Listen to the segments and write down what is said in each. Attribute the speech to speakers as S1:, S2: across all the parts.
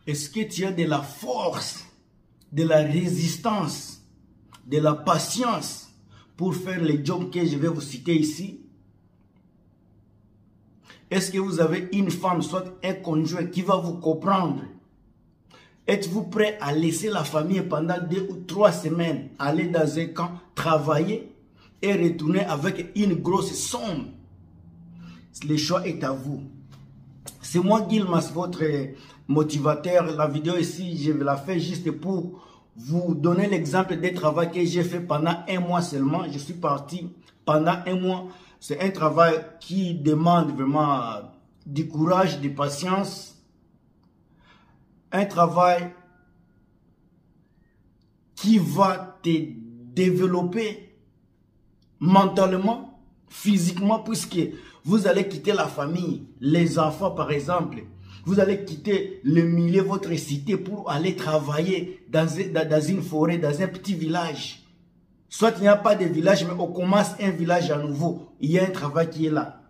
S1: Est-ce que tu as de la force, de la résistance, de la patience pour faire les jobs que je vais vous citer ici? Est-ce que vous avez une femme, soit un conjoint qui va vous comprendre? Êtes-vous prêt à laisser la famille pendant 2 ou 3 semaines, aller dans un camp, travailler et retourner avec une grosse somme? Le choix est à vous. C'est moi, Guilmas, votre motivateur. La vidéo ici, je la fais juste pour vous donner l'exemple des travaux que j'ai fait pendant 1 mois seulement. Je suis parti pendant 1 mois. C'est un travail qui demande vraiment du courage, de patience. Un travail qui va te développer mentalement, physiquement, puisque vous allez quitter la famille, les enfants par exemple. Vous allez quitter le milieu, votre cité pour aller travailler dans une forêt, dans un petit village. Soit il n'y a pas de village, mais on commence un village à nouveau. Il y a un travail qui est là.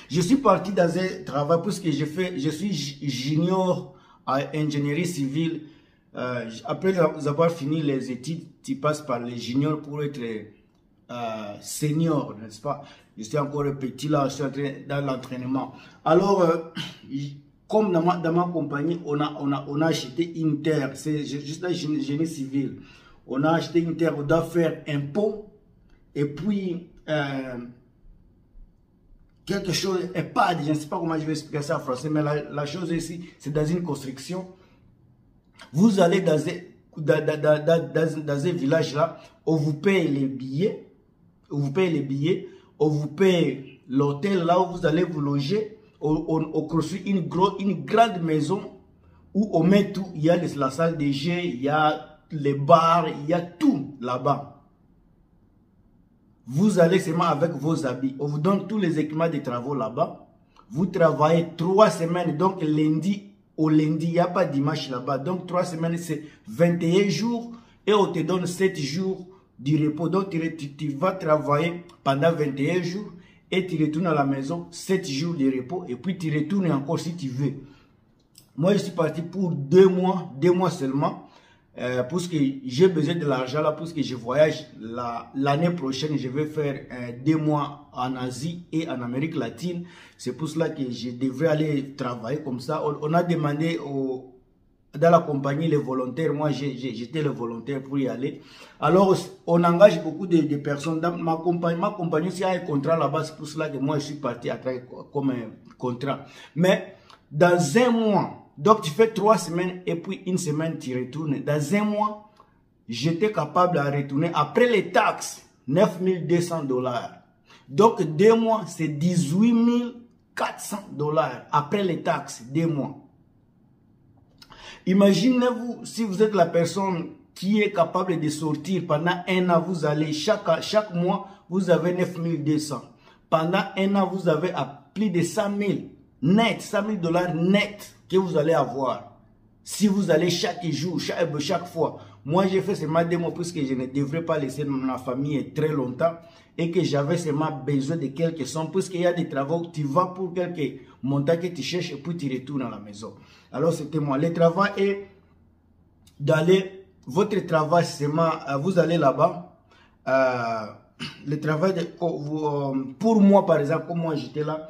S1: Je suis parti dans un travail puisque je suis junior à ingénierie civile. Après avoir fini les études, tu passes par les juniors pour être senior, n'est-ce pas? Je suis encore petit là, je suis dans l'entraînement. Alors, comme dans ma compagnie, on a acheté une terre, c'est juste un génie civil. On a acheté une terre, on doit faire un pont et puis quelque chose, EHPAD, je ne sais pas comment je vais expliquer ça en français, mais la chose ici, c'est dans une construction. Vous allez dans un village là, on vous paye les billets, on vous paye l'hôtel là où vous allez vous loger, on construit une grande maison où on met tout, il y a la salle de jeu, il y a les bars, il y a tout là-bas. Vous allez seulement avec vos habits. On vous donne tous les équipements de travaux là-bas. Vous travaillez 3 semaines. Donc lundi au lundi, il n'y a pas de dimanche là-bas. Donc 3 semaines, c'est 21 jours. Et on te donne 7 jours du repos. Donc tu vas travailler pendant 21 jours. Et tu retournes à la maison, 7 jours de repos. Et puis tu retournes encore si tu veux. Moi, je suis parti pour 2 mois. 2 mois seulement. Parce que j'ai besoin de l'argent là, parce que je voyage l'année prochaine, je vais faire 2 mois en Asie et en Amérique latine. C'est pour cela que je devrais aller travailler comme ça. On a demandé dans la compagnie les volontaires. Moi, j'étais le volontaire pour y aller. Alors, on engage beaucoup de personnes. Dans ma compagnie, s'il y a un contrat là-bas, c'est pour cela que moi, je suis parti à travailler comme un contrat. Mais dans 1 mois, donc tu fais 3 semaines et puis 1 semaine tu retournes. Dans 1 mois, j'étais capable de retourner après les taxes, 9200 $. Donc 2 mois, c'est 18 400 $. Après les taxes, 2 mois. Imaginez-vous si vous êtes la personne qui est capable de sortir pendant 1 an, vous allez chaque mois, vous avez 9200. Pendant 1 an, vous avez à plus de 100 000 net, 100 000 $ net que vous allez avoir. Si vous allez chaque jour, chaque fois. Moi, j'ai fait seulement 2 mois puisque je ne devrais pas laisser ma famille très longtemps et que j'avais seulement besoin de quelques sommes puisqu'il y a des travaux où tu vas pour quelques montants que tu cherches et puis tu retournes à la maison. Alors, c'était moi. Le travail est d'aller, votre travail, c'est vous allez là-bas. Le travail, pour moi, par exemple, comme moi j'étais là,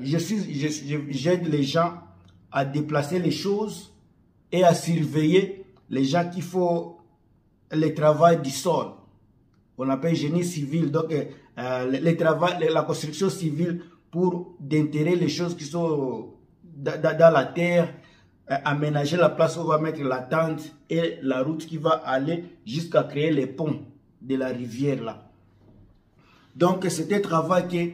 S1: j'aide les gens à déplacer les choses et à surveiller les gens qui font le travail du sol. On appelle génie civil. Donc, la construction civile pour d'enterrer les choses qui sont dans la terre, aménager la place où on va mettre la tente et la route qui va aller jusqu'à créer les ponts de la rivière là. Donc, c'est un travail qui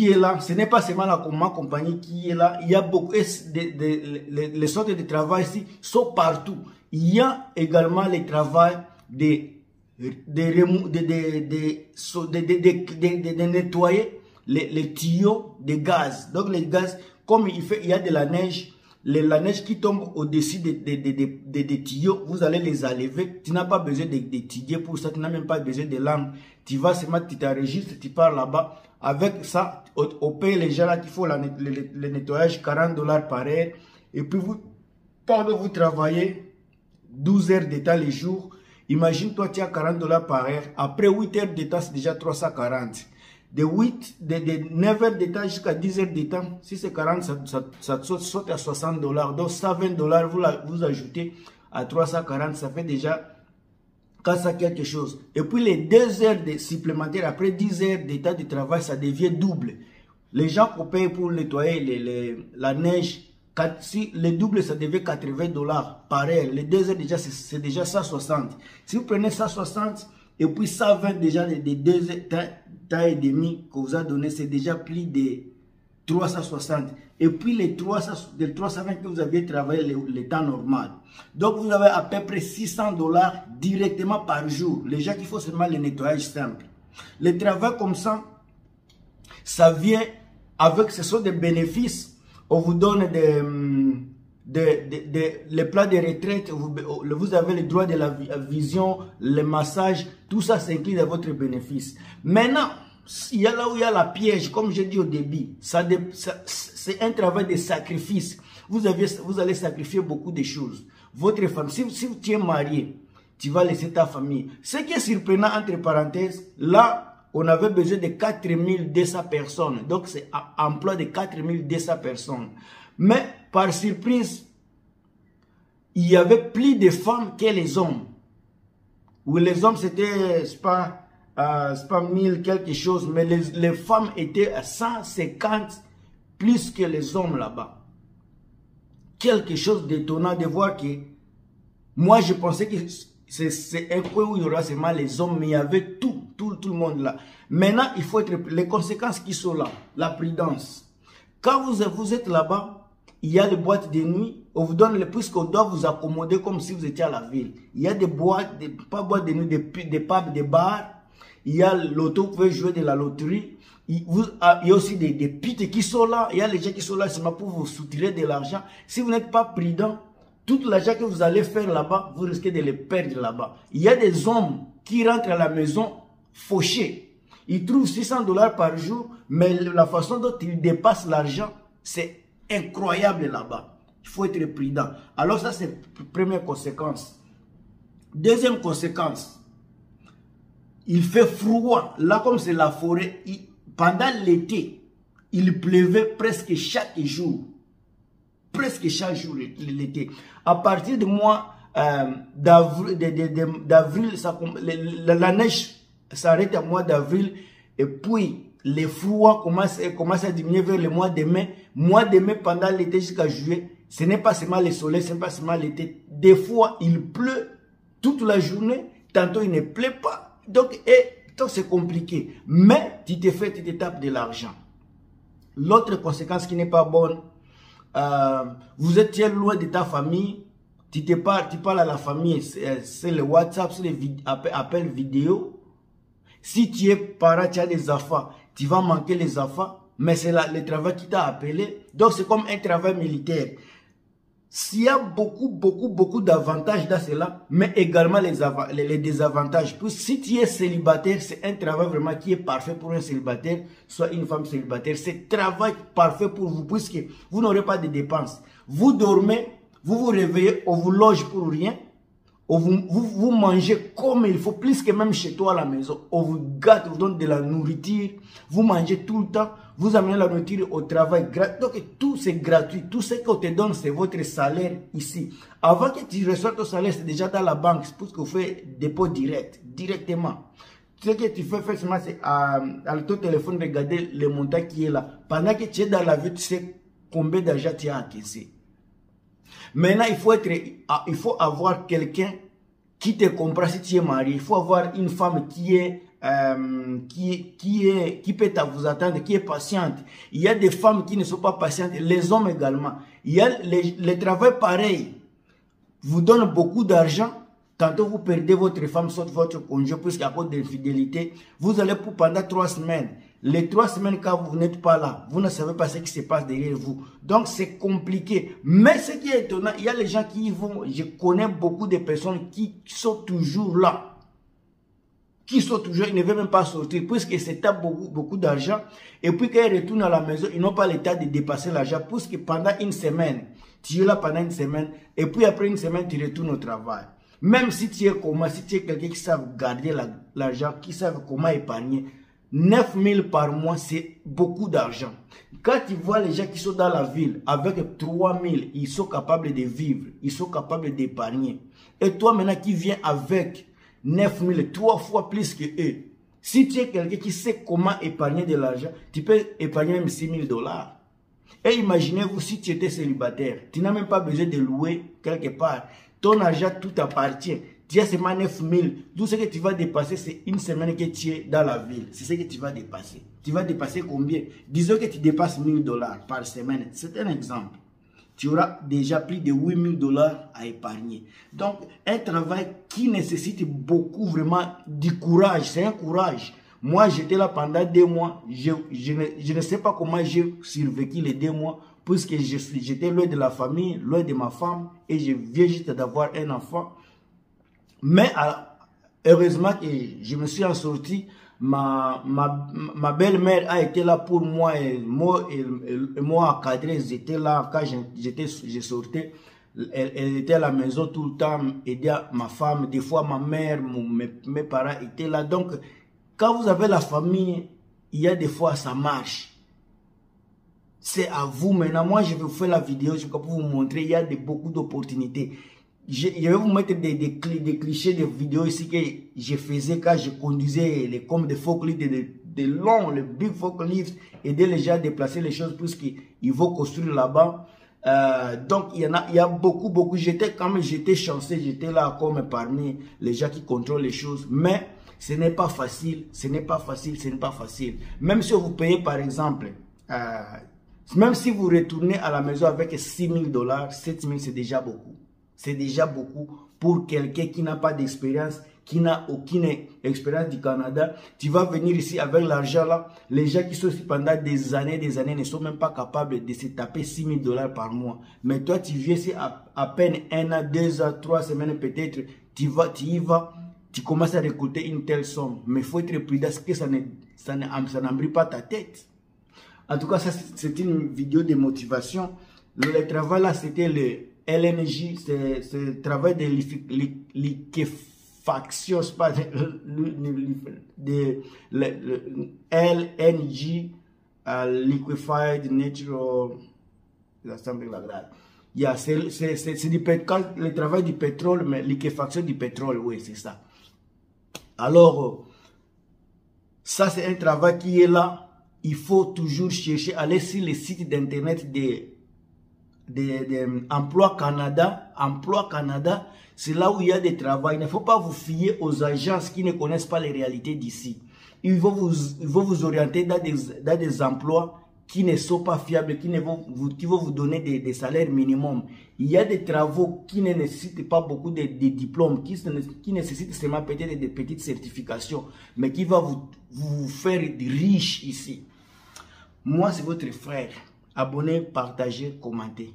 S1: est là. Ce n'est pas seulement ma compagnie qui est là. Il y a beaucoup, les sortes de travail ici sont partout. Il y a également les travail de nettoyer les tuyaux de gaz. Donc les gaz, comme il y a de la neige, la neige qui tombe au-dessus des tuyaux, vous allez les enlever. Tu n'as pas besoin d'étudier pour ça, tu n'as même pas besoin de langue. Tu vas seulement, tu t'enregistres, tu pars là-bas. Avec ça, on paye les gens là qui font le nettoyage 40 $ par heure. et puis vous travaillez 12 heures de temps les jours. Imagine toi, tu as 40 dollars par heure. Après 8 heures de temps, c'est déjà 340. De 9 heures de temps jusqu'à 10 heures de temps, si c'est 40, ça saute à 60 dollars. Donc 120 dollars, vous ajoutez à 340, ça fait déjà 400 quelque chose. Et puis les 2 heures supplémentaires, après 10 heures de temps de travail, ça devient double. Les gens qu'on paye pour nettoyer la neige, si le double, ça devient 80 dollars par heure. Les 2 heures, déjà, c'est déjà 160. Si vous prenez 160 et puis 120 déjà des 2 temps et demi que vous a donné, c'est déjà plus de 360. Et puis les 320 que vous aviez travaillé le temps normal. Donc vous avez à peu près 600 dollars directement par jour. Les gens qui font seulement le nettoyage simple. Le travail comme ça vient avec, ce sont des bénéfices. On vous donne les plans de retraite, vous avez le droit de la vision, le massage, tout ça s'inclut dans votre bénéfice. Maintenant, il y a là où il y a la piège, comme j'ai dit au début, c'est un travail de sacrifice. Vous allez sacrifier beaucoup de choses. Votre femme, si tu es marié, tu vas laisser ta famille. Ce qui est surprenant, entre parenthèses, là, on avait besoin de 4200 personnes. Donc, c'est un emploi de 4200 personnes. Mais, par surprise, il y avait plus de femmes que les hommes. Où les hommes, c'était, c'est pas 1000 quelque chose, mais les femmes étaient à 150 plus que les hommes là-bas. Quelque chose d'étonnant de voir que, moi, je pensais que c'est un coin où il y aura seulement les hommes, mais il y avait tout le monde là. Maintenant, il faut être... Les conséquences qui sont là, la prudence. Quand vous êtes là-bas, il y a des boîtes de nuit, on vous donne puisqu'on doit vous accommoder comme si vous étiez à la ville. Il y a des boîtes, pas boîtes de nuit, des pubs, des bars. Il y a l'auto, vous pouvez jouer de la loterie. Il y a aussi des putes qui sont là. Il y a les gens qui sont là seulement pour vous soutirer de l'argent. Si vous n'êtes pas prudent, tout l'argent que vous allez faire là-bas, vous risquez de le perdre là-bas. Il y a des hommes qui rentrent à la maison fauchés. Ils trouvent 600 dollars par jour, mais la façon dont ils dépassent l'argent, c'est incroyable là-bas. Il faut être prudent. Alors ça, c'est la première conséquence. Deuxième conséquence, il fait froid. Là, comme c'est la forêt, pendant l'été, il pleuvait presque chaque jour. Presque chaque jour l'été. À partir du mois d'avril, la neige s'arrête au mois d'avril et puis les froids commencent à diminuer vers le mois de mai. Mois de mai pendant l'été jusqu'à juillet, ce n'est pas seulement le soleil, ce n'est pas seulement l'été. Des fois, il pleut toute la journée, tantôt il ne pleut pas. Donc c'est compliqué. Mais tu te tapes de l'argent. L'autre conséquence qui n'est pas bonne, vous êtes loin de ta famille, tu parles à la famille, c'est le WhatsApp, c'est les appels vidéo. Si tu es parent, tu as des enfants, tu vas manquer les enfants, mais c'est le travail qui t'a appelé. Donc c'est comme un travail militaire. S'il y a beaucoup d'avantages dans cela, mais également les désavantages. Puis si tu es célibataire, c'est un travail vraiment qui est parfait pour un célibataire, soit une femme célibataire. C'est un travail parfait pour vous, puisque vous n'aurez pas de dépenses. Vous dormez, vous vous réveillez, on vous loge pour rien. Vous mangez comme il faut, plus que même chez toi à la maison. On vous gâte, on vous donne de la nourriture. Vous mangez tout le temps. Vous amenez la nourriture au travail. Donc tout c'est gratuit. Tout ce qu'on te donne, c'est votre salaire ici. Avant que tu reçoives ton salaire, c'est déjà dans la banque. C'est pour ce qu'on fait dépôt directement. Ce que tu fais seulement, c'est à ton téléphone, regarder le montant qui est là. Pendant que tu es dans la vie, tu sais combien d'argent tu as encaissé. Maintenant, il faut avoir quelqu'un qui te comprend si tu es marié. Il faut avoir une femme qui peut vous attendre, qui est patiente. Il y a des femmes qui ne sont pas patientes, les hommes également. Il y a le travail pareil. Vous donne beaucoup d'argent. Tantôt vous perdez votre femme, soit votre conjoint, puisqu'à cause d'infidélité, vous allez pendant 3 semaines. Les 3 semaines, quand vous n'êtes pas là, vous ne savez pas ce qui se passe derrière vous. Donc, c'est compliqué. Mais ce qui est étonnant, il y a les gens qui y vont. Je connais beaucoup de personnes qui sont toujours là. qui sont toujours, ils ne veulent même pas sortir, puisque c'est beaucoup d'argent. Et puis quand ils retournent à la maison, ils n'ont pas l'état de dépasser l'argent, puisque pendant une semaine, tu es là pendant une semaine, et puis après une semaine, tu retournes au travail. Même si tu es comment, si tu es quelqu'un qui savent garder l'argent, qui savent comment épargner, 9 000 par mois, c'est beaucoup d'argent. Quand tu vois les gens qui sont dans la ville, avec 3 000, ils sont capables de vivre, ils sont capables d'épargner. Et toi maintenant qui viens avec 9 000, 3 fois plus que eux. Si tu es quelqu'un qui sait comment épargner de l'argent, tu peux épargner même 6 000 $. Et imaginez-vous si tu étais célibataire, tu n'as même pas besoin de louer quelque part. Ton argent, tout appartient. Tu as seulement 9 000. Tout ce que tu vas dépasser, c'est une semaine que tu es dans la ville. C'est ce que tu vas dépasser. Tu vas dépasser combien? Disons que tu dépasses 1 000 $ par semaine. C'est un exemple. Tu auras déjà plus de 8 000 $ à épargner. Donc, un travail qui nécessite beaucoup vraiment du courage. C'est un courage. Moi, j'étais là pendant 2 mois. Je ne sais pas comment j'ai survécu les 2 mois. Puisque j'étais loin de la famille, loin de ma femme. Et je viens juste d'avoir un enfant. Mais heureusement que je me suis en sorti. Ma belle-mère a été là pour moi et moi encadré. J'étais là quand je sortais. Elle était à la maison tout le temps, aider ma femme. Des fois, ma mère, mes parents étaient là. Donc, quand vous avez la famille, il y a des fois, ça marche. C'est à vous maintenant. Moi, je vais vous faire la vidéo pour vous montrer. Il y a beaucoup d'opportunités. Je vais vous mettre des clichés de vidéos ici que je faisais quand je conduisais comme des forklifts, des longs, les big forklifts, aider les gens à déplacer les choses puisqu'ils vont construire là-bas. Donc, il y a beaucoup. J'étais chanceux, j'étais là comme parmi les gens qui contrôlent les choses. Mais ce n'est pas facile, ce n'est pas facile. Même si vous payez par exemple, même si vous retournez à la maison avec 6 000 $, 7 000 c'est déjà beaucoup. C'est déjà beaucoup pour quelqu'un qui n'a pas d'expérience, qui n'a aucune expérience du Canada. Tu vas venir ici avec l'argent là. Les gens qui sont ici pendant des années ne sont même pas capables de se taper 6 000 $ par mois. Mais toi, tu viens ici à peine 1 an, 2 ans, 3 semaines peut-être. Tu y vas, tu commences à récolter une telle somme. Mais il faut être prudent parce que ça n'embrille pas ta tête. En tout cas, ça c'est une vidéo de motivation. Le travail là, c'était le LNJ, c'est le travail de liquéfaction, c'est pas de LNG, Liquefied Natural, c'est du pétrole, le travail du pétrole, mais liquéfaction du pétrole, oui, c'est ça. Alors, ça c'est un travail qui est là. Il faut toujours chercher, aller sur les sites d'internet Emploi Canada. Emploi Canada, c'est là où il y a des travaux. Il ne faut pas vous fier aux agences qui ne connaissent pas les réalités d'ici. Ils vont vous orienter dans des emplois qui ne sont pas fiables, qui vont vous donner des salaires minimums. Il y a des travaux qui ne nécessitent pas beaucoup de diplômes, qui nécessitent seulement peut-être des petites certifications, mais qui va vous faire riche ici. Moi, c'est votre frère. Abonnez, partagez, commentez.